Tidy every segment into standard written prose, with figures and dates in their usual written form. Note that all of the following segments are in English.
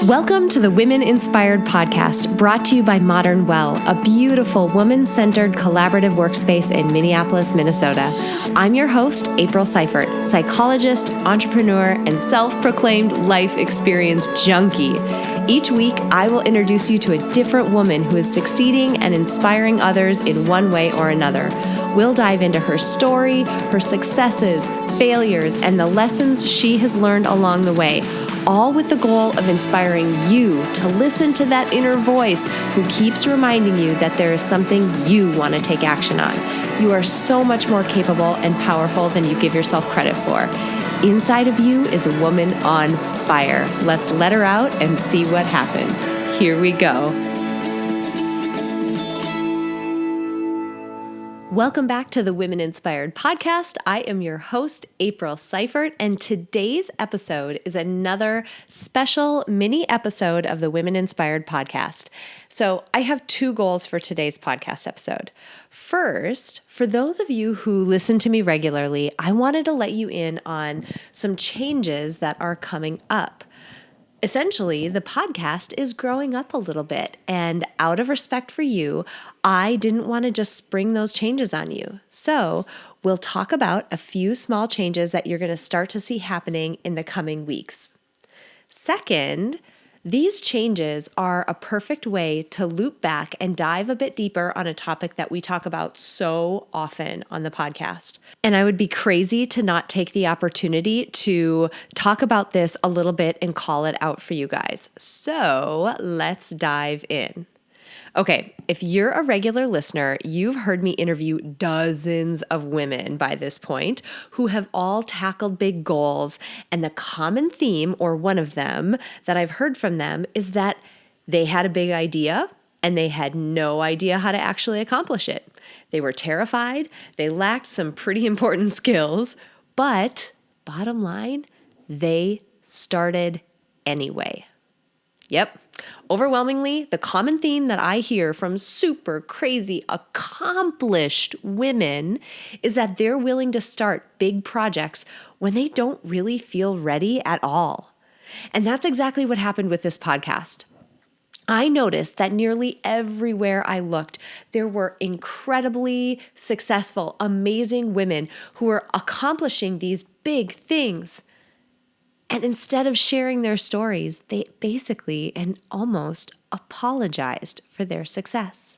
Welcome to the Women Inspired Podcast, brought to you by Modern Well, a beautiful woman-centered collaborative workspace in Minneapolis, Minnesota. I'm your host, April Seifert, psychologist, entrepreneur, and self-proclaimed life experience junkie. Each week, I will introduce you to a different woman who is succeeding and inspiring others in one way or another. We'll dive into her story, her successes, failures, and the lessons she has learned along the way, all with the goal of inspiring you to listen to that inner voice who keeps reminding you that there is something you want to take action on. You are so much more capable and powerful than you give yourself credit for. Inside of you is a woman on fire. Let's let her out and see what happens. Here we go. Welcome back to the Women Inspired Podcast. I am your host, April Seifert, and today's episode is another special mini episode of the Women Inspired Podcast. So I have two goals for today's podcast episode. First, for those of you who listen to me regularly, I wanted to let you in on some changes that are coming up. Essentially, the podcast is growing up a little bit, and out of respect for you, I didn't want to just spring those changes on you. So we'll talk about a few small changes that you're going to start to see happening in the coming weeks. Second, these changes are a perfect way to loop back and dive a bit deeper on a topic that we talk about so often on the podcast. And I would be crazy to not take the opportunity to talk about this a little bit and call it out for you guys. So let's dive in. Okay, if you're a regular listener, you've heard me interview dozens of women by this point who have all tackled big goals. And the common theme, or one of them, that I've heard from them is that they had a big idea and they had no idea how to actually accomplish it. They were terrified, they lacked some pretty important skills, but bottom line, they started anyway. Yep. Overwhelmingly, the common theme that I hear from super crazy, accomplished women is that they're willing to start big projects when they don't really feel ready at all. And that's exactly what happened with this podcast. I noticed that nearly everywhere I looked, there were incredibly successful, amazing women who were accomplishing these big things. And instead of sharing their stories, they basically and almost apologized for their success.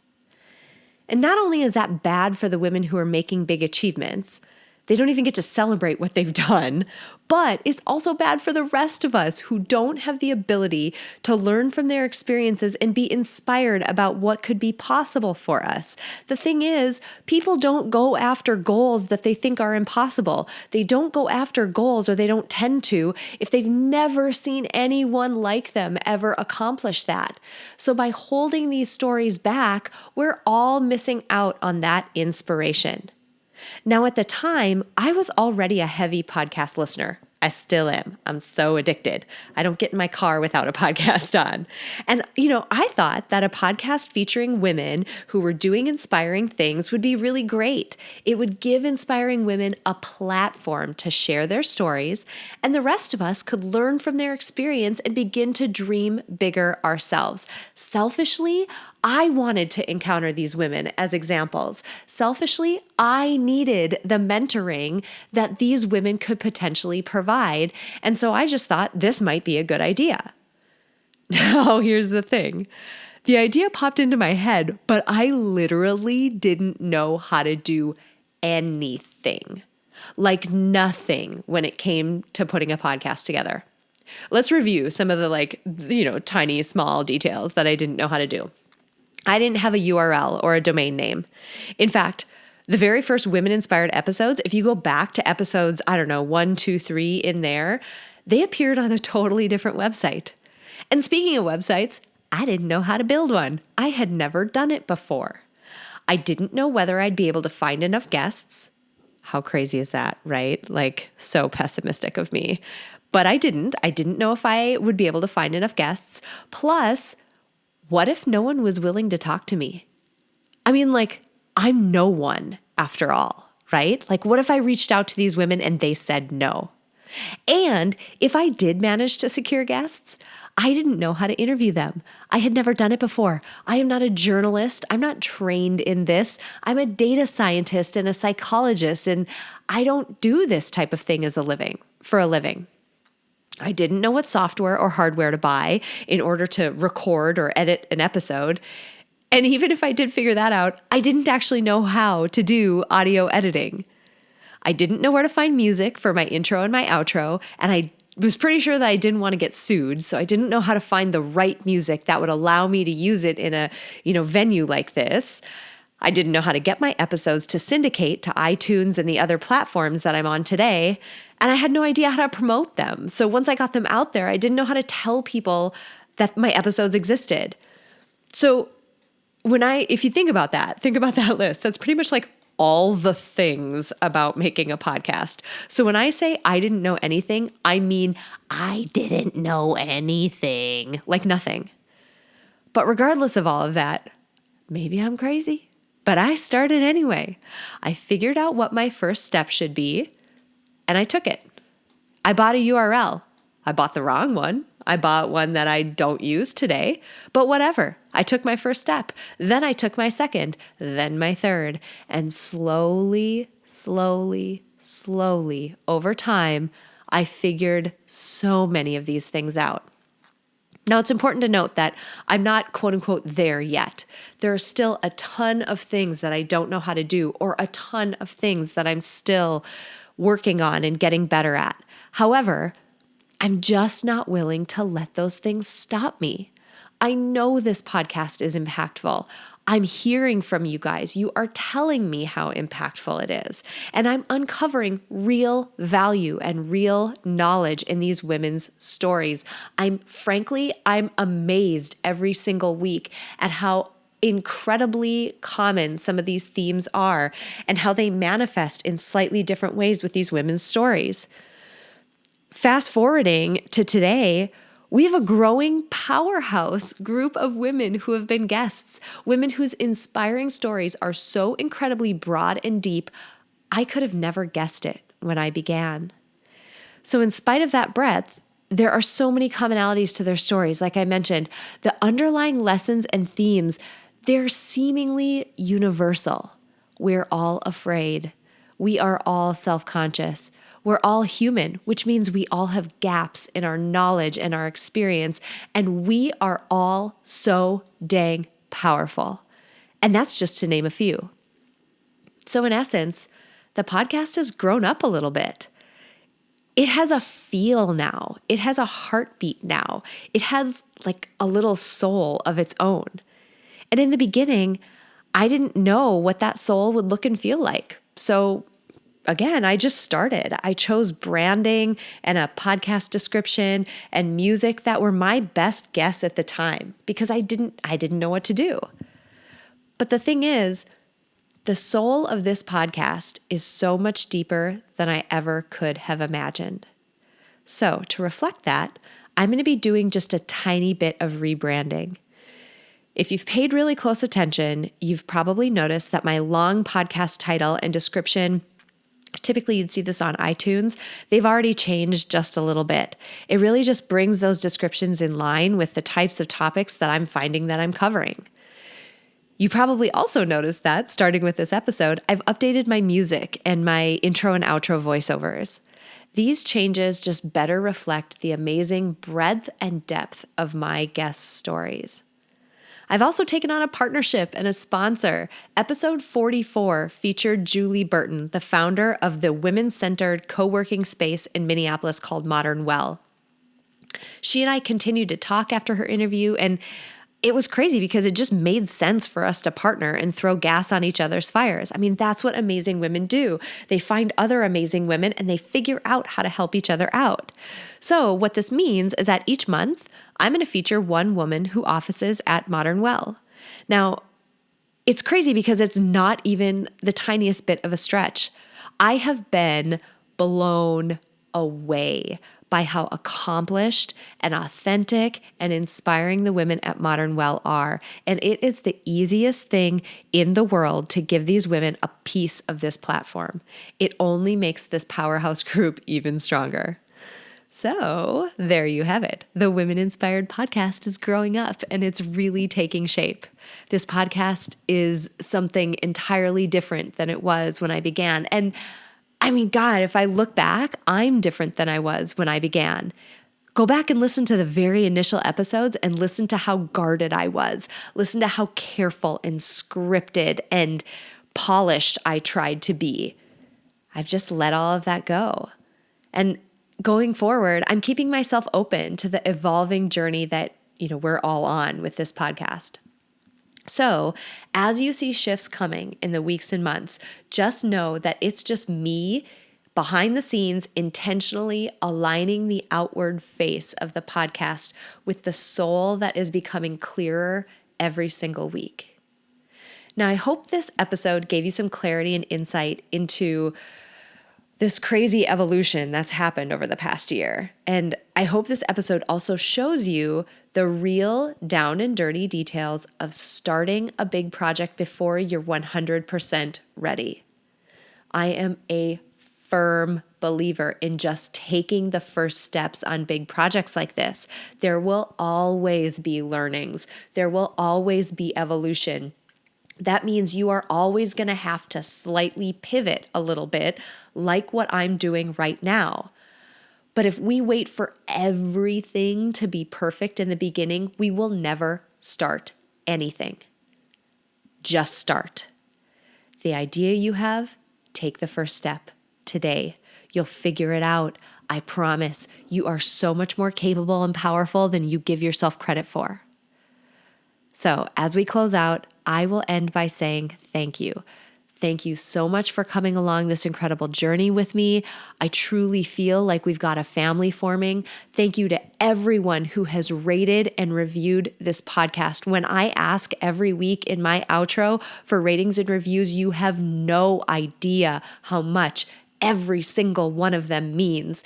And not only is that bad for the women who are making big achievements, they don't even get to celebrate what they've done, but it's also bad for the rest of us who don't have the ability to learn from their experiences and be inspired about what could be possible for us. The thing is, people don't go after goals that they think are impossible. They don't go after goals, or they don't tend to, if they've never seen anyone like them ever accomplish that. So by holding these stories back, we're all missing out on that inspiration. Now, at the time, I was already a heavy podcast listener. I still am. I'm so addicted. I don't get in my car without a podcast on. And, I thought that a podcast featuring women who were doing inspiring things would be really great. It would give inspiring women a platform to share their stories, and the rest of us could learn from their experience and begin to dream bigger ourselves. Selfishly, I wanted to encounter these women as examples. Selfishly, I needed the mentoring that these women could potentially provide. And so I just thought this might be a good idea. Now, here's the thing. The idea popped into my head, but I literally didn't know how to do anything. Like nothing when it came to putting a podcast together. Let's review some of the tiny, small details that I didn't know how to do. I didn't have a URL or a domain name. In fact, the very first Women-Inspired episodes, if you go back to episodes, 1, 2, 3 in there, they appeared on a totally different website. And speaking of websites, I didn't know how to build one. I had never done it before. I didn't know whether I'd be able to find enough guests. How crazy is that, right? So pessimistic of me. But I didn't. I didn't know if I would be able to find enough guests. Plus, what if no one was willing to talk to me? I'm no one after all, right? What if I reached out to these women and they said no? And if I did manage to secure guests, I didn't know how to interview them. I had never done it before. I am not a journalist. I'm not trained in this. I'm a data scientist and a psychologist, and I don't do this type of thing for a living. I didn't know what software or hardware to buy in order to record or edit an episode. And even if I did figure that out, I didn't actually know how to do audio editing. I didn't know where to find music for my intro and my outro, and I was pretty sure that I didn't want to get sued, so I didn't know how to find the right music that would allow me to use it in a, venue like this. I didn't know how to get my episodes to syndicate to iTunes and the other platforms that I'm on today, and I had no idea how to promote them. So once I got them out there, I didn't know how to tell people that my episodes existed. So if you think about that list, that's pretty much like all the things about making a podcast. So when I say I didn't know anything, I mean I didn't know anything, like nothing. But regardless of all of that, maybe I'm crazy, but I started anyway. I figured out what my first step should be, and I took it. I bought a URL. I bought the wrong one. I bought one that I don't use today, but whatever. I took my first step. Then I took my second, then my third. And slowly, over time, I figured so many of these things out. Now, it's important to note that I'm not quote unquote there yet. There are still a ton of things that I don't know how to do, or a ton of things that I'm still working on and getting better at. However, I'm just not willing to let those things stop me. I know this podcast is impactful. I'm hearing from you guys. You are telling me how impactful it is. And I'm uncovering real value and real knowledge in these women's stories. I'm amazed every single week at how incredibly common some of these themes are and how they manifest in slightly different ways with these women's stories. Fast forwarding to today, we have a growing powerhouse group of women who have been guests, women whose inspiring stories are so incredibly broad and deep, I could have never guessed it when I began. So in spite of that breadth, there are so many commonalities to their stories. Like I mentioned, the underlying lessons and themes, they're seemingly universal. We're all afraid. We are all self-conscious. We're all human, which means we all have gaps in our knowledge and our experience, and we are all so dang powerful. And that's just to name a few. So in essence, the podcast has grown up a little bit. It has a feel now. It has a heartbeat now. It has like a little soul of its own. And in the beginning, I didn't know what that soul would look and feel like. So again, I just started. I chose branding and a podcast description and music that were my best guess at the time because I didn't know what to do. But the thing is, the soul of this podcast is so much deeper than I ever could have imagined. So to reflect that, I'm going to be doing just a tiny bit of rebranding. If you've paid really close attention, you've probably noticed that my long podcast title and description, typically you'd see this on iTunes, they've already changed just a little bit. It really just brings those descriptions in line with the types of topics that I'm finding that I'm covering. You probably also noticed that, starting with this episode, I've updated my music and my intro and outro voiceovers. These changes just better reflect the amazing breadth and depth of my guest stories. I've also taken on a partnership and a sponsor. Episode 44 featured Julie Burton, the founder of the women-centered co-working space in Minneapolis called Modern Well. She and I continued to talk after her interview, and it was crazy because it just made sense for us to partner and throw gas on each other's fires. I mean, that's what amazing women do. They find other amazing women and they figure out how to help each other out. So what this means is that each month, I'm going to feature one woman who offices at Modern Well. Now, it's crazy because it's not even the tiniest bit of a stretch. I have been blown away by how accomplished and authentic and inspiring the women at Modern Well are. And it is the easiest thing in the world to give these women a piece of this platform. It only makes this powerhouse group even stronger. So there you have it. The Women Inspired podcast is growing up and it's really taking shape. This podcast is something entirely different than it was when I began. And I mean, God, if I look back, I'm different than I was when I began. Go back and listen to the very initial episodes and listen to how guarded I was. Listen to how careful and scripted and polished I tried to be. I've just let all of that go. And going forward, I'm keeping myself open to the evolving journey that, we're all on with this podcast. So as you see shifts coming in the weeks and months, just know that it's just me behind the scenes intentionally aligning the outward face of the podcast with the soul that is becoming clearer every single week. Now, I hope this episode gave you some clarity and insight into this crazy evolution that's happened over the past year. And I hope this episode also shows you the real down and dirty details of starting a big project before you're 100% ready. I am a firm believer in just taking the first steps on big projects like this. There will always be learnings. There will always be evolution. That means you are always going to have to slightly pivot a little bit, like what I'm doing right now. But if we wait for everything to be perfect in the beginning, we will never start anything. Just start. The idea you have, take the first step today. You'll figure it out. I promise. You are so much more capable and powerful than you give yourself credit for. So as we close out, I will end by saying thank you. Thank you so much for coming along this incredible journey with me. I truly feel like we've got a family forming. Thank you to everyone who has rated and reviewed this podcast. When I ask every week in my outro for ratings and reviews, you have no idea how much every single one of them means.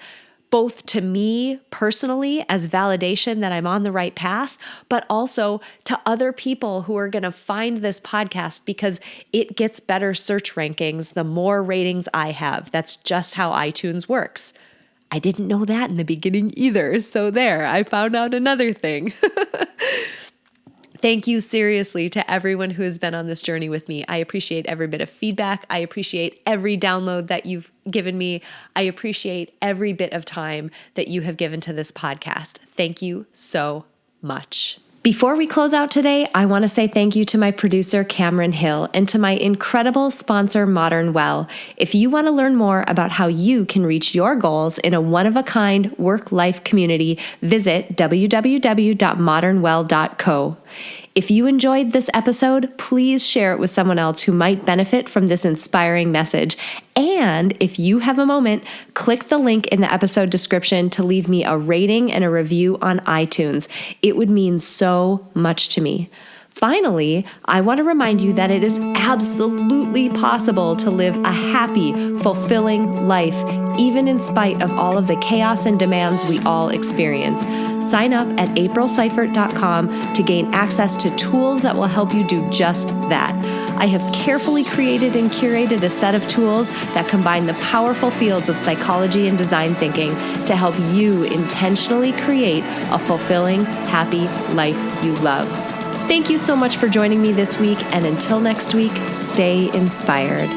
Both to me personally as validation that I'm on the right path, but also to other people who are going to find this podcast because it gets better search rankings the more ratings I have. That's just how iTunes works. I didn't know that in the beginning either. So there, I found out another thing. Thank you seriously to everyone who has been on this journey with me. I appreciate every bit of feedback. I appreciate every download that you've given me. I appreciate every bit of time that you have given to this podcast. Thank you so much. Before we close out today, I want to say thank you to my producer, Cameron Hill, and to my incredible sponsor, Modern Well. If you want to learn more about how you can reach your goals in a one-of-a-kind work-life community, visit www.modernwell.co. If you enjoyed this episode, please share it with someone else who might benefit from this inspiring message. And if you have a moment, click the link in the episode description to leave me a rating and a review on iTunes. It would mean so much to me. Finally, I want to remind you that it is absolutely possible to live a happy, fulfilling life, even in spite of all of the chaos and demands we all experience. Sign up at aprilseifert.com to gain access to tools that will help you do just that. I have carefully created and curated a set of tools that combine the powerful fields of psychology and design thinking to help you intentionally create a fulfilling, happy life you love. Thank you so much for joining me this week, and until next week, stay inspired.